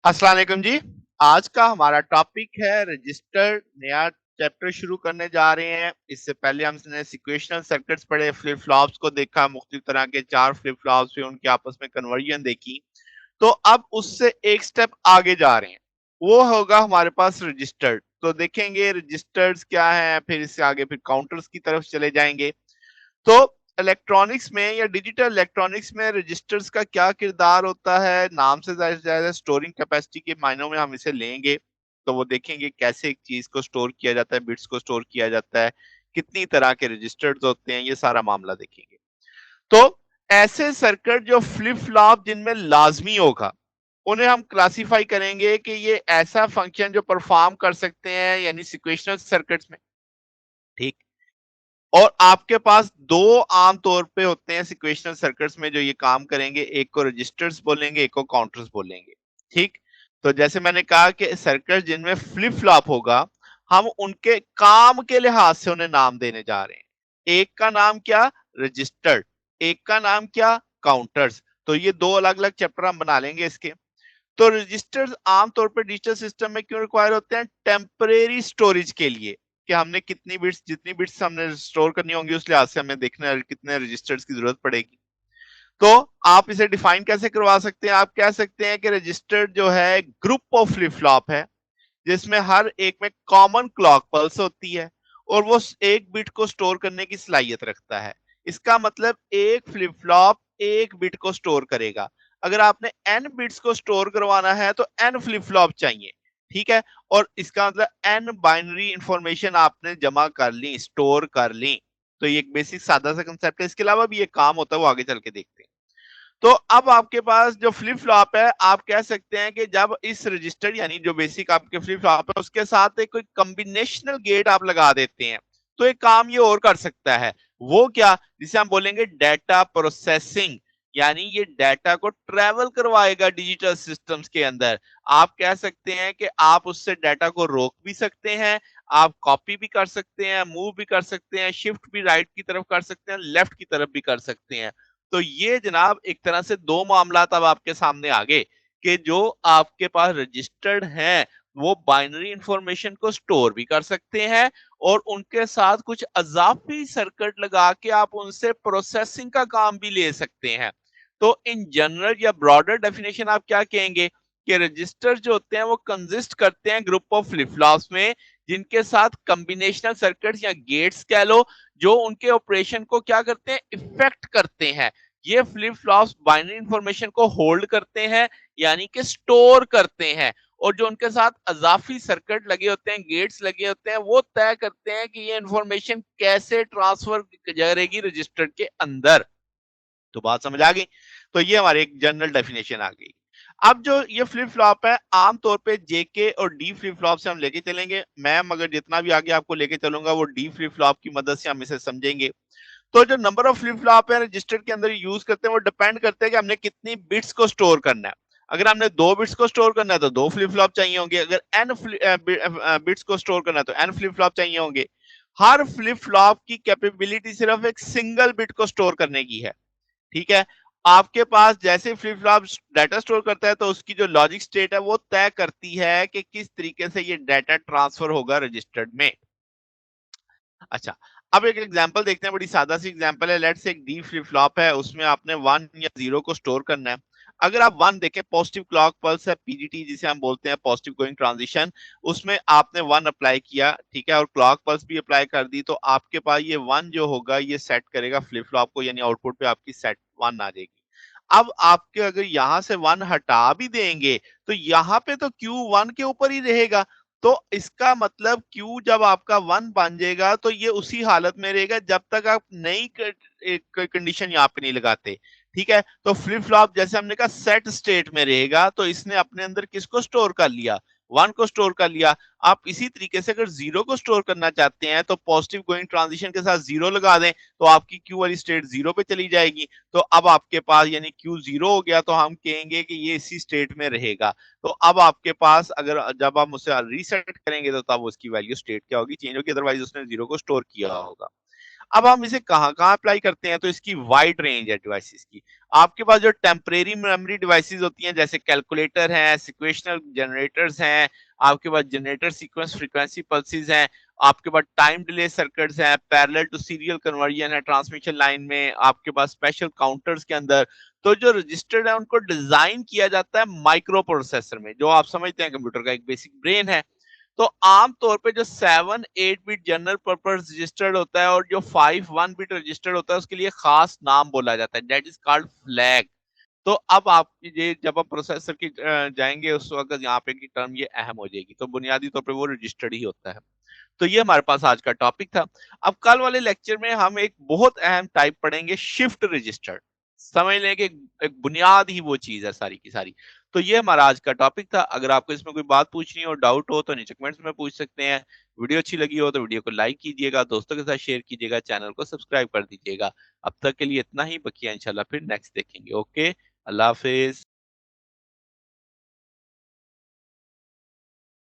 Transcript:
अस्सलाम वालेकुम जी। आज का हमारा टॉपिक है रजिस्टर। नया चैप्टर शुरू करने जा रहे हैं। इससे पहले हमने सिक्वेशनल सर्किट्स पढ़े, फ्लिप फ्लॉप्स को देखा, मुख्तलिफ तरह के चार फ्लिप फ्लॉप्स हुए, उनकी आपस में कन्वर्जन देखी। तो अब उससे एक स्टेप आगे जा रहे हैं, वो होगा हमारे पास रजिस्टर्ड। तो देखेंगे रजिस्टर्स क्या है, फिर इससे आगे फिर काउंटर्स की तरफ चले जाएंगे। तो इलेक्ट्रॉनिक्स में या डिजिटल इलेक्ट्रॉनिक्स में रजिस्टर्स का क्या किरदार होता है, नाम से जाहिर जाहिर स्टोरिंग कैपेसिटी के मायनों में हम इसे लेंगे। तो वो देखेंगे कैसे एक चीज को स्टोर किया जाता है, बिट्स को स्टोर किया जाता है, कितनी तरह के रजिस्टर्स होते हैं, ये सारा मामला देखेंगे। तो ऐसे सर्किट जो फ्लिप फ्लॉप जिनमें लाजमी होगा, उन्हें हम क्लासिफाई करेंगे कि ये ऐसा फंक्शन जो परफॉर्म कर सकते हैं, यानी सिक्वेशनल सर्किट्स में। ठीक। और आपके पास दो आम तौर पे होते हैं सिक्वेशनल सर्किट्स में जो ये काम करेंगे, एक को रजिस्टर्स बोलेंगे, एक को काउंटर्स बोलेंगे। ठीक। तो जैसे मैंने कहा कि सर्किट जिनमें फ्लिप फ्लॉप होगा, हम उनके काम के लिहाज से उन्हें नाम देने जा रहे हैं। एक का नाम क्या? रजिस्टर्ड। एक का नाम क्या? काउंटर्स। तो ये दो अलग अलग चैप्टर हम बना लेंगे इसके। तो रजिस्टर्स आमतौर पर डिजिटल सिस्टम में क्यों रिक्वायर होते हैं? टेम्परेरी स्टोरेज के लिए, कि हमने कितनी बिट्स, जितनी बिट्स हमने स्टोर करनी होंगी उस लिहाज से हमें देखना है कितने रजिस्टर्स की जरूरत पड़ेगी। तो आप इसे डिफाइन कैसे करवा सकते हैं? आप कह सकते हैं कि रजिस्टर जो है ग्रुप ऑफ फ्लिप फ्लॉप है, जिसमें हर एक में कॉमन क्लॉक पल्स होती है, और वो एक बिट को स्टोर करने की सलाहियत रखता है। इसका मतलब एक फ्लिप फ्लॉप एक बिट को स्टोर करेगा। अगर आपने एन बिट्स को स्टोर करवाना है तो एन फ्लिप फ्लॉप चाहिए। ठीक है। और इसका मतलब एन बाइनरी इंफॉर्मेशन आपने जमा कर ली, स्टोर कर ली। तो ये एक बेसिक सादा सा कंसेप्ट है। इसके अलावा भी ये काम होता है, वो आगे चल के देखते हैं। तो अब आपके पास जो फ्लिप फ्लॉप है, आप कह सकते हैं कि जब इस रजिस्टर यानी जो बेसिक आपके फ्लिप फ्लॉप है उसके साथ एक कोई कॉम्बिनेशनल गेट आप लगा देते हैं, तो एक काम ये और कर सकता है। वो क्या? जिसे हम बोलेंगे डेटा प्रोसेसिंग। यानी ये डेटा को ट्रेवल करवाएगा डिजिटल सिस्टम्स के अंदर। आप कह सकते हैं कि आप उससे डेटा को रोक भी सकते हैं, आप कॉपी भी कर सकते हैं, मूव भी कर सकते हैं, शिफ्ट भी राइट की तरफ कर सकते हैं, लेफ्ट की तरफ भी कर सकते हैं। तो ये जनाब एक तरह से दो मामला अब आपके सामने आ गए, कि जो आपके पास रजिस्टर्ड हैं वो बाइनरी इंफॉर्मेशन को स्टोर भी कर सकते हैं, और उनके साथ कुछ अजाफी सर्किट लगा के आप उनसे प्रोसेसिंग का काम भी ले सकते हैं। तो इन जनरल या ब्रॉडर डेफिनेशन आप क्या कहेंगे कि रजिस्टर जो होते हैं वो कंसिस्ट करते हैं ग्रुप ऑफ फ्लिप फ्लॉप्स में, जिनके साथ कॉम्बिनेशनल सर्किट्स या गेट्स कह लो, जो उनके ऑपरेशन को क्या करते हैं? इफेक्ट करते हैं। ये फ्लिप फ्लॉप्स बाइनरी इंफॉर्मेशन को होल्ड करते हैं, यानी कि स्टोर करते हैं। और जो उनके साथ अजाफी सर्किट लगे होते हैं, गेट्स लगे होते हैं, वो तय करते हैं कि ये इंफॉर्मेशन कैसे ट्रांसफर करेगी रजिस्टर के अंदर। तो बात समझ आ गई। तो ये हमारी एक जनरल डेफिनेशन आ गई। अब जो ये फ्लिप फ्लॉप है, आमतौर पे जेके और डी फ्लिप फ्लॉप से हम लेके चलेंगे। मैं मगर जितना भी आगे आपको लेके चलूंगा वो डी फ्लिप फ्लॉप की मदद से हम इसे समझेंगे। तो जो नंबर ऑफ फ्लिप फ्लॉप है रजिस्टर के अंदर यूज करते हैं, वो डिपेंड करते हैं कि हमने कितनी बिट्स को स्टोर करना है। अगर हमने दो बिट्स को स्टोर करना है तो दो फ्लिप फ्लॉप चाहिए होंगे। अगर एन बिट्स को स्टोर करना है तो एन फ्लिप फ्लॉप चाहिए होंगे। हर फ्लिप फ्लॉप की कैपेबिलिटी सिर्फ एक सिंगल बिट को स्टोर करने की है। ठीक है। आपके पास जैसे फ्लिप फ्लॉप डाटा स्टोर करता है, तो उसकी जो लॉजिक स्टेट है वो तय करती है कि किस तरीके से ये डाटा ट्रांसफर होगा रजिस्टर्ड में। अच्छा। अब एक एग्जांपल देखते हैं, बड़ी सादा सी एग्जांपल है। लेट्स से एक डी फ्लिप फ्लॉप है, उसमें आपने वन या जीरो को स्टोर करना है। अगर आप वन देखें, पॉजिटिव क्लॉक पल्स है, पीजीटी जिसे हम बोलते हैं, पॉजिटिव गोइंग ट्रांजिशन, उसमें आपने वन अप्लाई किया, ठीक है, और क्लॉक पल्स भी अप्लाई कर दी, तो आपके पास ये वन जो होगा ये सेट करेगा फ्लिप फ्लॉप को, यानी आउटपुट पे आपकी सेट वन आ जाएगी। अब आपके अगर यहां से वन हटा भी देंगे, तो यहाँ पे तो क्यू वन के ऊपर ही रहेगा। तो इसका मतलब क्यू जब आपका वन बन जाएगा तो ये उसी हालत में रहेगा जब तक आप नई कंडीशन यहाँ पे नहीं लगाते। ठीक है। तो फ्लिप फ्लॉप जैसे हमने कहा सेट स्टेट में रहेगा, तो इसने अपने अंदर किसको स्टोर कर लिया? वन को स्टोर कर लिया। आप इसी तरीके से अगर जीरो को स्टोर करना चाहते हैं तो पॉजिटिव गोइंग ट्रांजिशन के साथ जीरो लगा दें, तो आपकी क्यू वाली स्टेट जीरो पे चली जाएगी। तो अब आपके पास यानी क्यू जीरो हो गया, तो हम कहेंगे कि ये इसी स्टेट में रहेगा। तो अब आपके पास अगर जब हम उसे रीसेट करेंगे तो तब उसकी वैल्यू स्टेट क्या होगी? चेंज होगी, अदरवाइज उसने जीरो को स्टोर किया होगा। अब हम इसे कहाँ-कहाँ अप्लाई करते हैं, तो इसकी वाइड रेंज है डिवाइसेस की। आपके पास जो टेम्परेरी मेमोरी डिवाइसेस होती हैं, जैसे कैलकुलेटर हैं, सिक्वेशनल जनरेटर्स हैं, आपके पास जनरेटर सीक्वेंस फ्रीक्वेंसी पल्सेस हैं, आपके पास टाइम डिले सर्किट्स हैं, पैरेलल टू सीरियल कन्वर्जन है ट्रांसमिशन लाइन में, आपके पास स्पेशल काउंटर्स के अंदर। तो जो रजिस्टर्ड है उनको डिजाइन किया जाता है माइक्रो प्रोसेसर में, जो आप समझते हैं कंप्यूटर का एक बेसिक ब्रेन है। तो आम तौर पे जो 7-8 बिट जनरल पर्पस रजिस्टर्ड होता है और जो 5 1 बिट रजिस्टर्ड होता है उसके लिए खास नाम बोला जाता है, दैट इज कॉल्ड फ्लैग। तो अब आप ये जब आप प्रोसेसर की जाएंगे उस वक्त यहाँ पे की टर्म ये अहम हो जाएगी, तो बुनियादी तौर पे वो रजिस्टर्ड ही होता है। तो ये हमारे पास आज का टॉपिक था। अब कल वाले लेक्चर में हम एक बहुत अहम टाइप पढ़ेंगे, शिफ्ट रजिस्टर। समझ लें कि एक बुनियाद ही वो चीज है सारी की सारी। तो ये हमारा आज का टॉपिक था। अगर आपको इसमें कोई बात पूछनी हो, डाउट हो, तो नीचे कमेंट्स में पूछ सकते हैं। वीडियो अच्छी लगी हो तो वीडियो को लाइक कीजिएगा, दोस्तों के साथ शेयर कीजिएगा, चैनल को सब्सक्राइब कर दीजिएगा। अब तक के लिए इतना ही, बकिया इंशाल्लाह फिर नेक्स्ट देखेंगे। ओके, अल्लाह हाफिज।